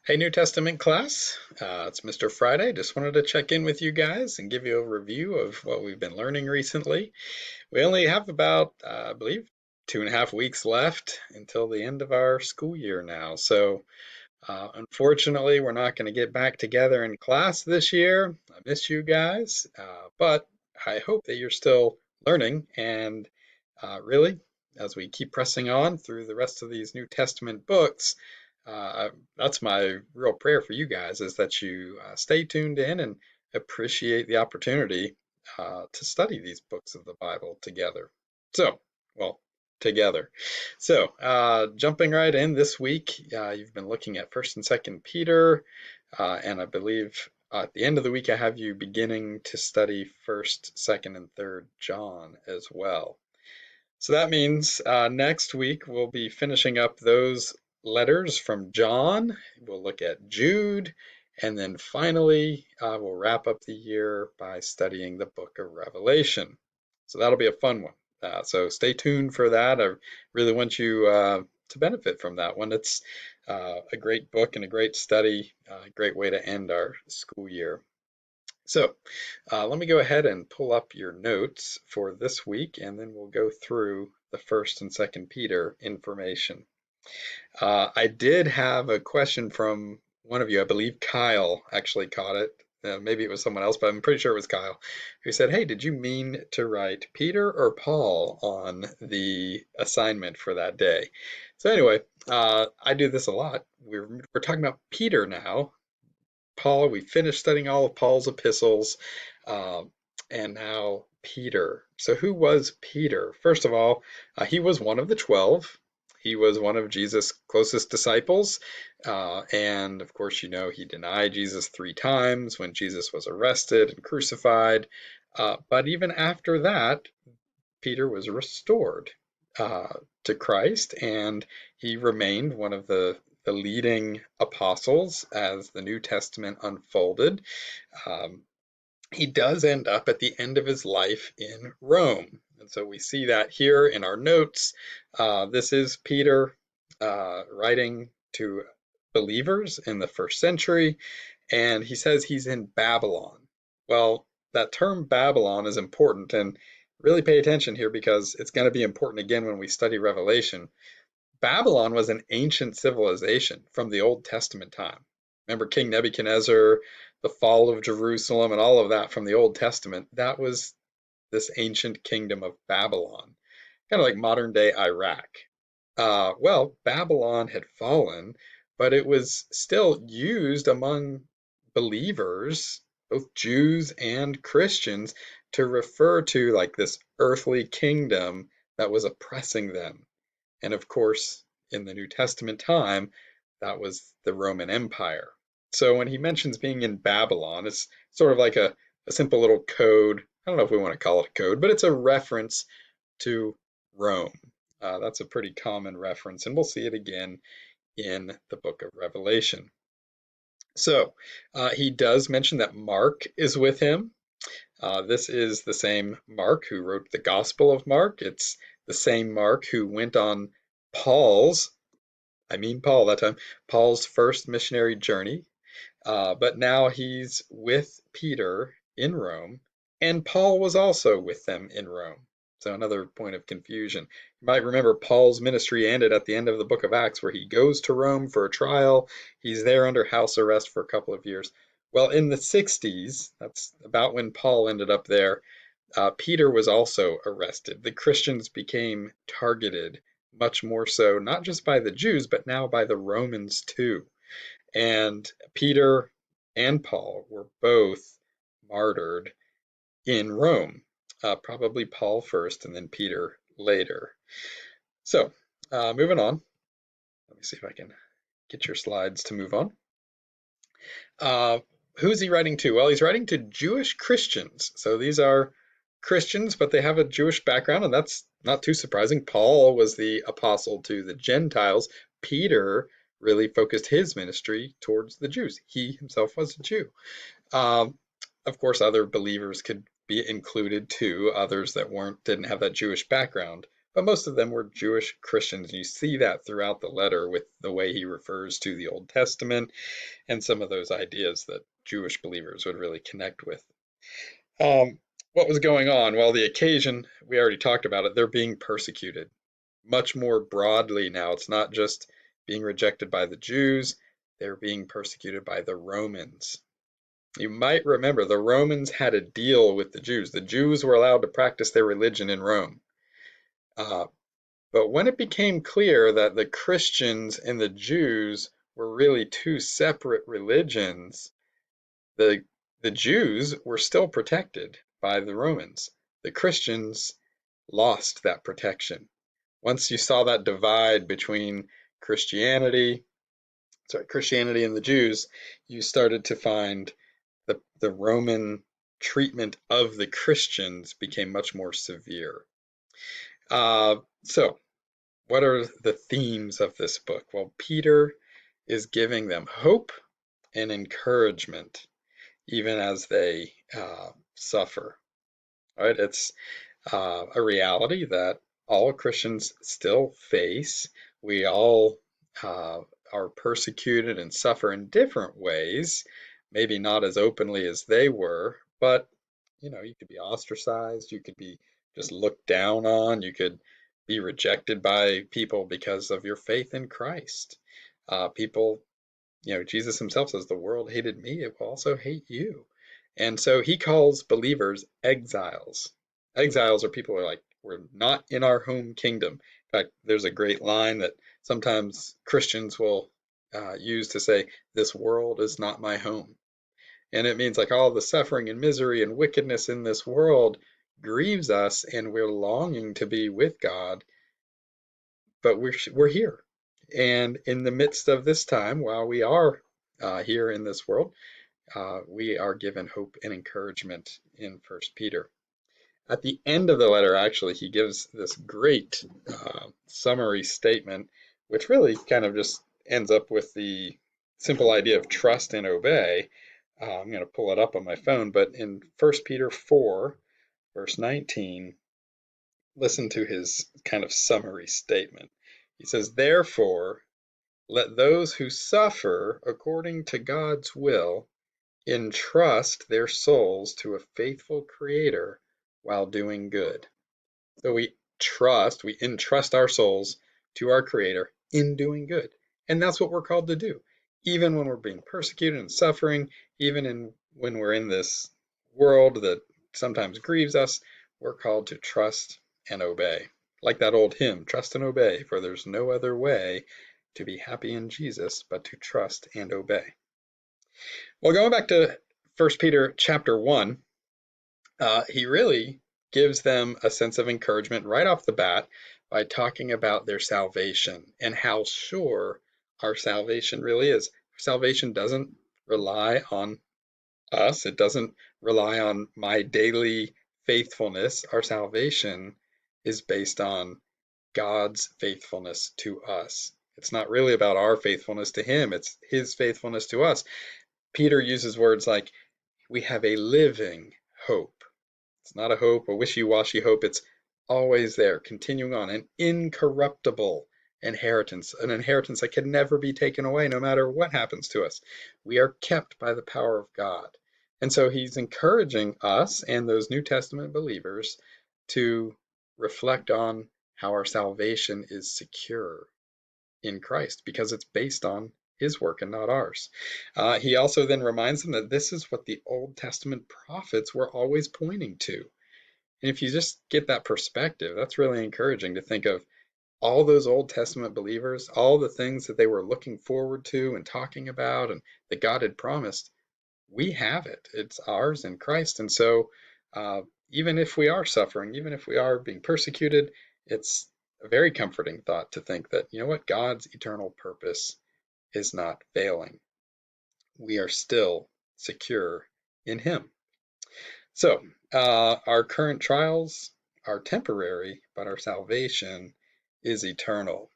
Hey, New Testament class. It's Mr. Friday. Just wanted to check in with you guys and give you a review of what we've been learning recently. We only have about, I believe, 2.5 weeks left until the end of our school year now. So, unfortunately, we're not going to get back together in class this year. I miss you guys, but I hope that you're still learning and really, as we keep pressing on through the rest of these New Testament books, that's my real prayer for you guys is that you stay tuned in and appreciate the opportunity to study these books of the Bible together. So, well, together. So, jumping right in this week, you've been looking at First and Second Peter, and I believe at the end of the week I have you beginning to study First, Second, and Third John as well. So that means next week we'll be finishing up those letters from John. We'll look at Jude, and then finally we'll wrap up the year by studying the book of Revelation. So that'll be a fun one. So stay tuned for that. I really want you to benefit from that one. It's a great book and a great study, a great way to end our school year. So let me go ahead and pull up your notes for this week, and then we'll go through the First and Second Peter information. I did have a question from one of you. I believe Kyle actually caught it. Maybe it was someone else, but I'm pretty sure it was Kyle, who said, "Hey, did you mean to write Peter or Paul on the assignment for that day?" So anyway, I do this a lot. We're talking about Peter now. Paul, we finished studying all of Paul's epistles, um, and now Peter. So, who was Peter? First of all, he was one of the 12. He was one of Jesus' closest disciples. And of course, you know, he denied Jesus 3 times when Jesus was arrested and crucified. But even after that, Peter was restored uh, to Christ, and he remained one of the leading apostles as the New Testament unfolded. Um, he does end up at the end of his life in Rome. And so we see that here in our notes. This is Peter writing to believers in the first century, and he says he's in Babylon. Well, that term Babylon is important, and really pay attention here because it's going to be important again when we study Revelation. Babylon was an ancient civilization from the Old Testament time. Remember King Nebuchadnezzar, the fall of Jerusalem, and all of that from the Old Testament? That was this ancient kingdom of Babylon, kind of like modern day Iraq. Well, Babylon had fallen, but it was still used among believers, both Jews and Christians, to refer to like this earthly kingdom that was oppressing them. And of course, in the New Testament time, that was the Roman Empire. So when he mentions being in Babylon, it's sort of like a simple little code. I don't know if we want to call it a code, but it's a reference to Rome. That's a pretty common reference, and we'll see it again in the book of Revelation. So he does mention that Mark is with him. This is the same Mark who wrote the Gospel of Mark. It's the same Mark who went on Paul's, I mean Paul that time, Paul's first missionary journey. But now he's with Peter in Rome, and Paul was also with them in Rome. So another point of confusion. You might remember Paul's ministry ended at the end of the book of Acts, where he goes to Rome for a trial. He's there under house arrest for a couple of years. Well, in the 60s, that's about when Paul ended up there, Peter was also arrested. The Christians became targeted much more so, not just by the Jews, but now by the Romans too. And Peter and Paul were both martyred in Rome, probably Paul first and then Peter later. So, moving on. Let me see if I can get your slides to move on. Who's he writing to? Well, he's writing to Jewish Christians. So these are Christians, but they have a Jewish background, and that's not too surprising. Paul was the apostle to the Gentiles. Peter really focused his ministry towards the Jews. He himself was a Jew. Um, of course, other believers could be included too, others that didn't have that Jewish background. but most of them were Jewish Christians. And you see that throughout the letter with the way he refers to the Old Testament and some of those ideas that Jewish believers would really connect with. What was going on? Well, the occasion, we already talked about it, they're being persecuted much more broadly now. It's not just being rejected by the Jews, they're being persecuted by the Romans. You might remember the Romans had a deal with the Jews. The Jews were allowed to practice their religion in Rome. Uh, but when it became clear that the Christians and the Jews were really two separate religions, the the Jews were still protected by the Romans. The Christians lost that protection. Once you saw that divide between Christianity, Christianity and the Jews, you started to find the Roman treatment of the Christians became much more severe. So, what are the themes of this book? Well, Peter is giving them hope and encouragement, even as they suffer. All right, it's a reality that all Christians still face. We all are persecuted and suffer in different ways, maybe not as openly as they were, but you could be ostracized, you could be just looked down on, you could be rejected by people because of your faith in Christ. People, Jesus himself says, the world hated me, it will also hate you. And so he calls believers exiles. Exiles are people who are like, we're not in our home kingdom. In fact, there's a great line that sometimes Christians will use to say, this world is not my home. And it means like all the suffering and misery and wickedness in this world grieves us, and we're longing to be with God, but we're here. And in the midst of this time, while we are here in this world, we are given hope and encouragement in First Peter. At the end of the letter, actually, he gives this great summary statement, which really kind of just ends up with the simple idea of trust and obey. I'm going to pull it up on my phone, but in 1 Peter 4, verse 19, listen to his kind of summary statement. He says, therefore, let those who suffer according to God's will entrust their souls to a faithful Creator while doing good. So we entrust our souls to our Creator in doing good. And that's what we're called to do. Even when we're being persecuted and suffering, even when we're in this world that sometimes grieves us, we're called to trust and obey. Like that old hymn, trust and obey, for there's no other way to be happy in Jesus but to trust and obey. Well, going back to 1 Peter chapter 1, he really gives them a sense of encouragement right off the bat by talking about their salvation and how sure our salvation really is. Salvation doesn't rely on us. It doesn't rely on my daily faithfulness. Our salvation is based on God's faithfulness to us. It's not really about our faithfulness to him. It's his faithfulness to us. Peter uses words like, we have a living hope. It's not a hope, a wishy-washy hope. It's always there, continuing on, an incorruptible inheritance, an inheritance that can never be taken away no matter what happens to us. We are kept by the power of God. And so he's encouraging us and those New Testament believers to reflect on how our salvation is secure in Christ because it's based on his work and not ours. He also then reminds them that this is what the Old Testament prophets were always pointing to. And if you just get that perspective, that's really encouraging to think of all those Old Testament believers, all the things that they were looking forward to and talking about and that God had promised. We have it. It's ours in Christ. And so even if we are suffering, even if we are being persecuted, it's a very comforting thought to think that, you know what, God's eternal purpose is not failing. We are still secure in him. So our current trials are temporary, but our salvation is eternal.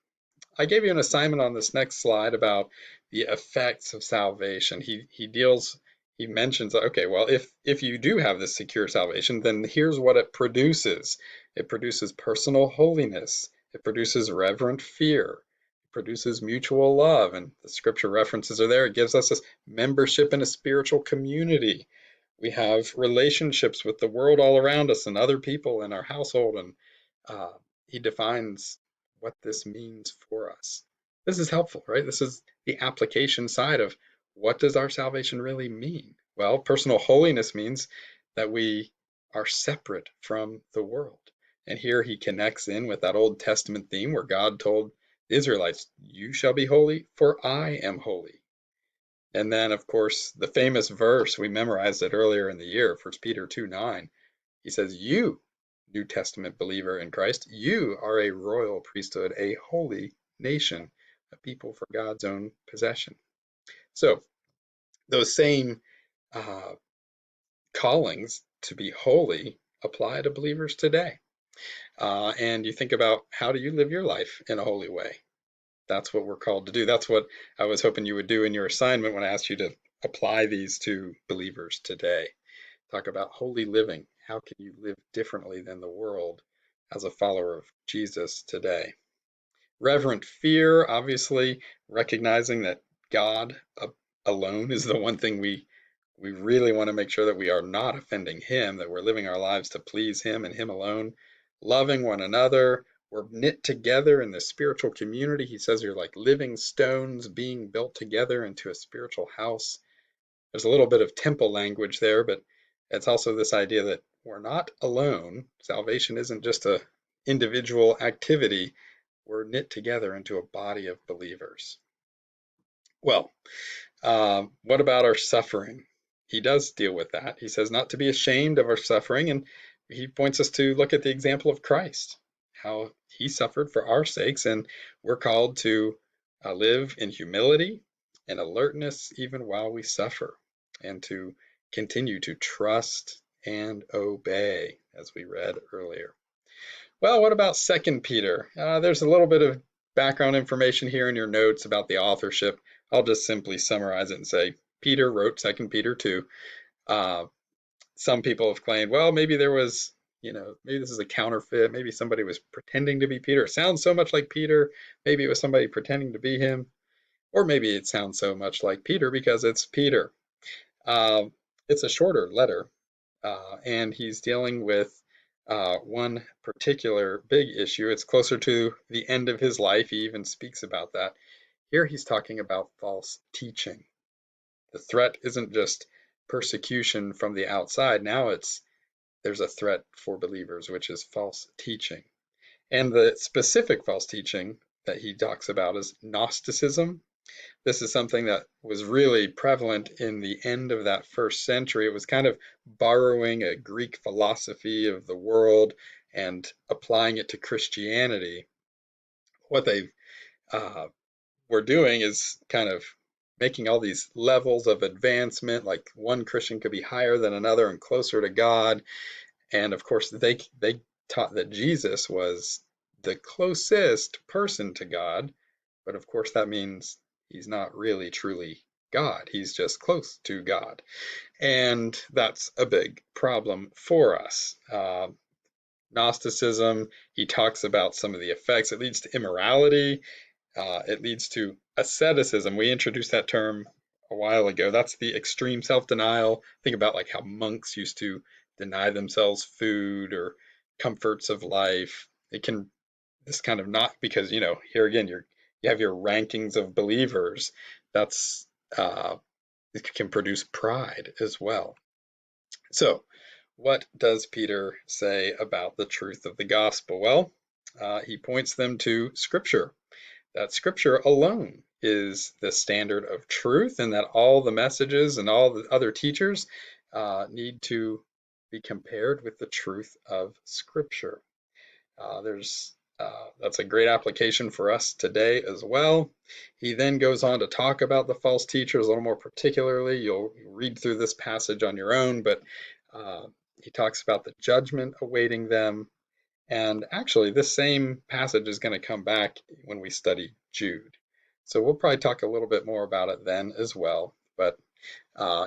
I gave you an assignment on this next slide about the effects of salvation. He mentions, okay, well, if you do have this secure salvation, then here's what it produces. It produces personal holiness. It produces reverent fear. It produces mutual love. And the scripture references are there. It gives us this membership in a spiritual community. We have relationships with the world all around us and other people in our household. And he defines what this means for us. This is helpful, right? This is the application side of what does our salvation really mean? Well, personal holiness means that we are separate from the world. And here he connects in with that Old Testament theme where God told the Israelites, "You shall be holy, for I am holy." And then, of course, the famous verse, we memorized it earlier in the year, 1 Peter 2:9. He says, "You, New Testament believer in Christ, you are a royal priesthood, a holy nation, a people for God's own possession." So those same uh, callings to be holy apply to believers today. And you think about, how do you live your life in a holy way? That's what we're called to do. That's what I was hoping you would do in your assignment when I asked you to apply these to believers today. Talk about holy living. How can you live differently than the world as a follower of Jesus today? Reverent fear, obviously, recognizing that God alone is the one thing we really want to make sure that we are not offending him, that we're living our lives to please him and him alone. Loving one another. We're knit together in the spiritual community. He says you're like living stones being built together into a spiritual house. There's a little bit of temple language there, but it's also this idea that we're not alone. Salvation isn't just a individual activity. We're knit together into a body of believers. Well, what about our suffering? He does deal with that. He says not to be ashamed of our suffering, and he points us to look at the example of Christ, how he suffered for our sakes, and we're called to live in humility and alertness even while we suffer, and to continue to trust and obey, as we read earlier. Well, what about 2 Peter? There's a little bit of background information here in your notes about the authorship. I'll just simply summarize it and say Peter wrote 2 Peter 2. Some people have claimed, well, maybe there was, maybe this is a counterfeit. Maybe somebody was pretending to be Peter. It sounds so much like Peter. Maybe it was somebody pretending to be him. Or maybe it sounds so much like Peter because it's Peter. It's a shorter letter, and he's dealing with one particular big issue. It's closer to the end of his life. He even speaks about that. Here he's talking about false teaching. The threat isn't just persecution from the outside. Now there's a threat for believers, which is false teaching. And the specific false teaching that he talks about is Gnosticism. This is something that was really prevalent in the end of that first century. It was kind of borrowing a Greek philosophy of the world and applying it to Christianity. What they were doing is kind of making all these levels of advancement, like one Christian could be higher than another and closer to God. And of course, they taught that Jesus was the closest person to God. But of course, that means he's not really truly God. He's just close to God. And that's a big problem for us. Gnosticism, he talks about some of the effects. It leads to immorality. It leads to asceticism. We introduced that term a while ago. That's the extreme self-denial. Think about like how monks used to deny themselves food or comforts of life. It can, this kind of, not because, here again, you have your rankings of believers. That's it can produce pride as well. So what does Peter say about the truth of the gospel? Well, he points them to Scripture, that Scripture alone is the standard of truth, and that all the messages and all the other teachers need to be compared with the truth of Scripture. That's a great application for us today as well. He then goes on to talk about the false teachers a little more particularly. You'll read through this passage on your own, but he talks about the judgment awaiting them. And actually, this same passage is going to come back when we study Jude. So we'll probably talk a little bit more about it then as well. But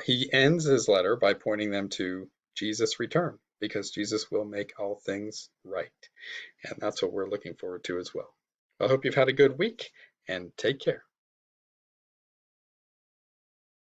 he ends his letter by pointing them to Jesus' return. because Jesus will make all things right. And that's what we're looking forward to as well. I hope you've had a good week and take care.